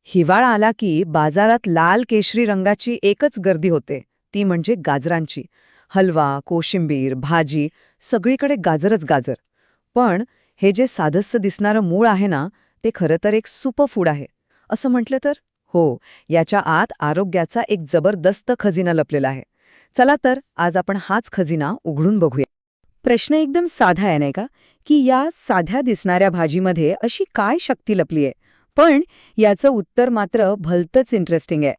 हिवाळा आला की बाजारात लाल केशरी रंगाची एकच गर्दी होते, ती म्हणजे गाजरांची. हलवा, कोशिंबीर, भाजी, सगळीकडे गाजरच गाजर. पण हे जे साधस्स दिसणारं मूळ आहे ना, ते खरं तर एक सुपरफूड आहे. असं म्हटलं तर? हो, याच्या आत आरोग्याचा एक जबरदस्त खजिना लपलेला आहे. चला तर आज आपण हाच खजिना उघडून बघूया. प्रश्न एकदम साधा आहे नाही का, की या साध्या दिसणाऱ्या भाजीमध्ये अशी काय शक्ती लपली आहे? पण याचं उत्तर मात्र भलतंच इंटरेस्टिंग आहे.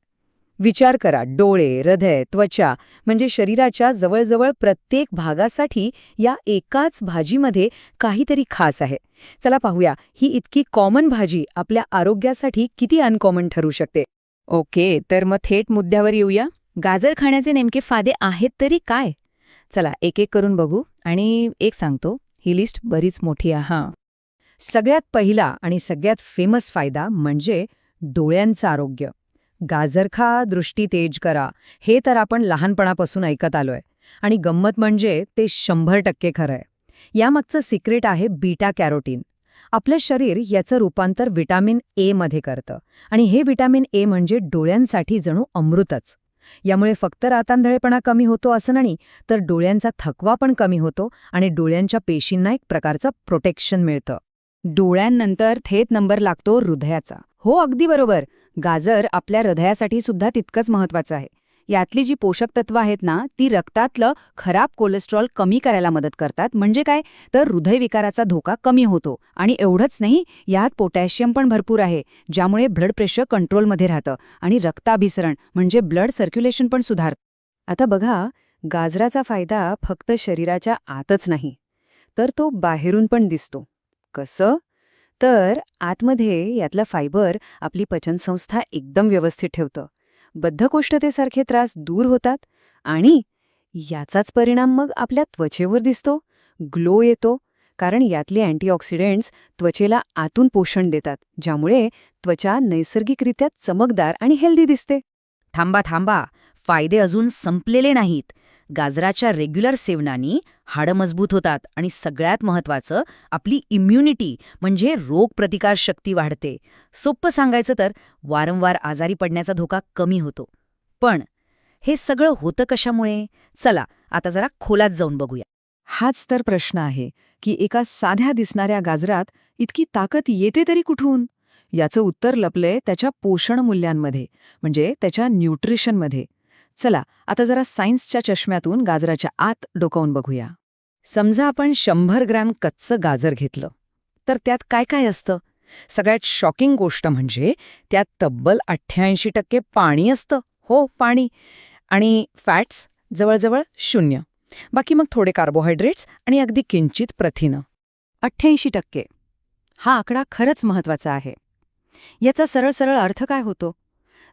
विचार करा, डोळे, हृदय, त्वचा म्हणजे शरीराच्या जवळजवळ प्रत्येक भागासाठी या एकाच भाजीमध्ये काहीतरी खास आहे. चला पाहूया, ही इतकी कॉमन भाजी आपल्या आरोग्यासाठी किती अनकॉमन ठरू शकते. ओके, तर मग थेट मुद्द्यावर येऊया. गाजर खाण्याचे नेमके फायदे आहेत तरी काय? चला एक एक करून बघू आणि एक सांगतो, ही लिस्ट बरीच मोठी आहे हां. सगळ्यात पहिला आणि सगळ्यात फेमस फायदा म्हणजे डोळ्यांचं आरोग्य. गाजर खा, दृष्टी तेज करा, हे तर आपण लहानपणापासून ऐकत आलोय. आणि गंमत म्हणजे ते 100% खरंय. यामागचं सिक्रेट आहे बीटा कॅरोटीन. आपलं शरीर याचं रूपांतर विटामिन ए मध्ये करतं. आणि हे विटामिन ए म्हणजे डोळ्यांसाठी जणू अमृतच. यामुळे फक्त रातांधळेपणा कमी होतो असं नाही, तर डोळ्यांचा थकवा पण कमी होतो आणि डोळ्यांच्या पेशींना एक प्रकारचं प्रोटेक्शन मिळतं. डोळ्यांनंतर थेट नंबर लागतो हृदयाचा. हो, अगदी बरोबर. गाजर आपल्या हृदयासाठी सुद्धा तितकंच महत्वाचं आहे. यातली जी पोषक तत्व आहेत ना, ती रक्तातलं खराब कोलेस्ट्रॉल कमी करायला मदत करतात. म्हणजे काय, तर हृदयविकाराचा धोका कमी होतो. आणि एवढंच नाही, यात पोटॅशियम पण भरपूर आहे, ज्यामुळे ब्लड प्रेशर कंट्रोलमध्ये राहतं आणि रक्ताभिसरण म्हणजे ब्लड सर्क्युलेशन पण सुधारतं. आता बघा, गाजराचा फायदा फक्त शरीराच्या आतच नाही, तर तो बाहेरून पण दिसतो. कसं? तर आतमध्ये यातलं फायबर आपली पचनसंस्था एकदम व्यवस्थित ठेवतं. बद्धकोष्ठतेसारखे त्रास दूर होतात आणि याचाच परिणाम मग आपल्या त्वचेवर दिसतो. ग्लो येतो, कारण यातले अँटीऑक्सिडंट्स त्वचेला आतून पोषण देतात, ज्यामुळे त्वचा नैसर्गिकरित्या चमकदार आणि हेल्दी दिसते. थांबा थांबा, फायदे अजून संपलेले नाहीत. गाजराच्या रेग्युलर सेवनाने हाडं मजबूत होतात आणि सगळ्यात महत्त्वाचं, आपली इम्युनिटी म्हणजे रोगप्रतिकारशक्ती वाढते. सोप्पं सांगायचं तर वारंवार आजारी पडण्याचा धोका कमी होतो. पण हे सगळं होतं कशामुळे? चला आता जरा खोलात जाऊन बघूया. हाच तर प्रश्न आहे की एका साध्या दिसणाऱ्या गाजरात इतकी ताकद येते तरी कुठून? याचं उत्तर लपलंय त्याच्या पोषण मूल्यांमध्ये, म्हणजे त्याच्या न्यूट्रिशनमध्ये. चला आता जरा सायन्सच्या चष्म्यातून गाजराच्या आत डोकावून बघूया. समजा आपण 100 ग्रॅम कच्चं गाजर घेतलं, तर त्यात काय काय असतं? सगळ्यात शॉकिंग गोष्ट म्हणजे त्यात तब्बल 88% पाणी असतं. हो, पाणी. आणि फॅट्स जवळजवळ 0. बाकी मग थोडे कार्बोहायड्रेट्स आणि अगदी किंचित प्रथिनं. 88%. हा आकडा खरंच महत्वाचा आहे. याचा सरळ सरळ अर्थ काय होतो?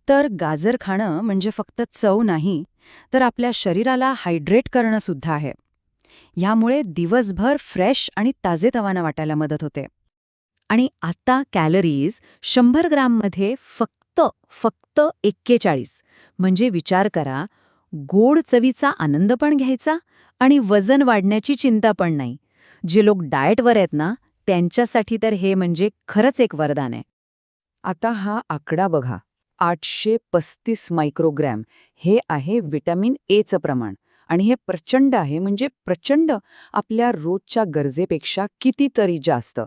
तर गाजर खाणं म्हणजे फक्त चव नाही, तर आपल्या शरीराला हायड्रेट करणं सुद्धा आहे. ह्यामुळे दिवसभर फ्रेश आणि ताजेतवाना वाटायला मदत होते. आणि आता कॅलरीज 100 ग्राममध्ये फक्त फक्त 41. म्हणजे विचार करा, गोड चवीचा आनंद पण घ्यायचा आणि वजन वाढण्याची चिंता पण नाही. जे लोक डाएटवर आहेत ना, त्यांच्यासाठी तर हे म्हणजे खरंच एक वरदान आहे. आता हा आकडा बघा, 835 मायक्रोग्रॅम हे आहे विटॅमिन एचं प्रमाण. आणि हे प्रचंड आहे, म्हणजे प्रचंड, आपल्या रोजच्या गरजेपेक्षा कितीतरी जास्त.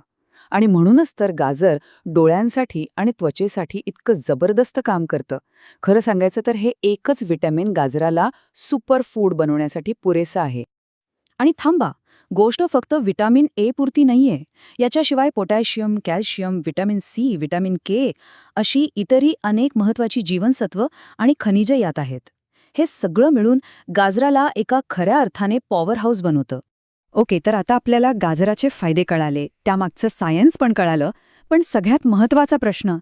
आणि म्हणूनच तर गाजर डोळ्यांसाठी आणि त्वचेसाठी इतकं जबरदस्त काम करतं. खरं सांगायचं तर हे एकच विटॅमिन गाजराला सुपर फूड बनवण्यासाठी पुरेसं आहे. आणि थांबा, गोष्ट फक्त विटामिन ए पुरती नाहीये. याच्याशिवाय potassium, calcium, vitamin C, vitamin K अशी इतरही अनेक महत्वाची जीवनसत्व आणि खनिजं यात आहेत. हे सगळं मिळून गाजराला एका खऱ्या अर्थाने पॉवर हाऊस बनवतं. ओके, तर आता आपल्याला गाजराचे फायदे कळाले, त्यामागचं सायन्स पण कळालं. पण सगळ्यात महत्वाचा प्रश्न,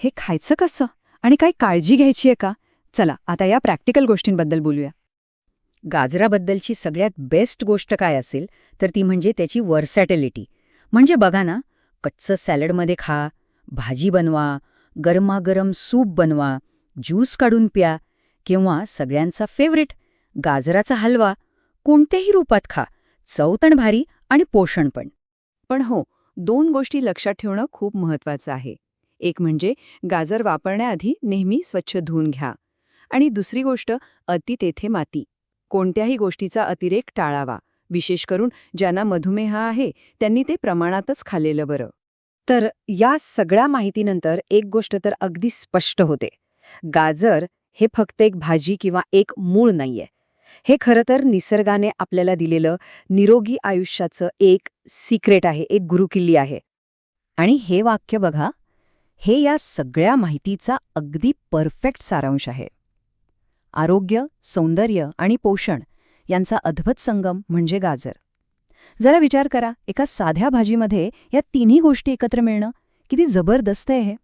हे खायचं कसं आणि काही काळजी घ्यायची आहे का? चला आता या प्रॅक्टिकल गोष्टींबद्दल बोलूया. गाजराबद्दलची सगळ्यात बेस्ट गोष्ट काय असेल, तर ती म्हणजे त्याची वर्सॅटिलिटी. म्हणजे बघा ना, कच्चं सॅलडमध्ये खा, भाजी बनवा, गरमागरम सूप बनवा, ज्यूस काढून प्या, किंवा सगळ्यांचा फेवरेट गाजराचा हलवा. कोणत्याही रूपात खा, चव पण भारी आणि पोषण पण. पण हो, 2 गोष्टी लक्षात ठेवणं खूप महत्वाचं आहे. एक म्हणजे गाजर वापरण्याआधी नेहमी स्वच्छ धुवून घ्या. आणि दुसरी गोष्ट, अति तेथे माती. कोणत्याही गोष्टीचा अतिरेक टाळावा. विशेष करून ज्यांना मधुमेह आहे त्यांनी ते प्रमाणातच खाल्लेलं बरं. तर या सगळ्या माहितीनंतर एक गोष्ट तर अगदी स्पष्ट होते. गाजर हे फक्त एक भाजी किंवा एक मूळ नाहीये. हे खरं तर निसर्गाने आपल्याला दिलेलं निरोगी आयुष्याचं एक सिक्रेट आहे, एक गुरुकिल्ली आहे. आणि हे वाक्य बघा, हे या सगळ्या माहितीचा अगदी परफेक्ट सारांश आहे. आरोग्य, सौंदर्य आणि पोषण यांचा अद्भुत संगम म्हणजे गाजर. जरा विचार करा, एका साध्या भाजीमध्ये या तिन्ही गोष्टी एकत्र मिळणं किती जबरदस्त आहे हे.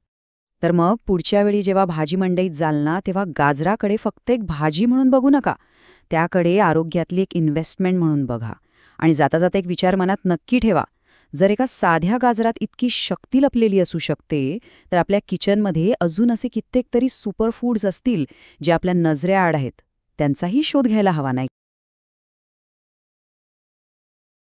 तर मग पुढच्या वेळी जेव्हा भाजी मंडईत जाल ना, तेव्हा गाजराकडे फक्त एक भाजी म्हणून बघू नका. त्याकडे आरोग्यातली एक इन्व्हेस्टमेंट म्हणून बघा. आणि जाता जाता एक विचार मनात नक्की ठेवा, जर एका साध्या गाजरात इतकी शक्ती लपलेली असू शकते, तर आपल्या किचनमध्ये अजून असे कित्येक तरी सुपरफूड्स असतील जे आपल्या नजरेआड आहेत. त्यांचाही शोध घ्यायला हवा नाही.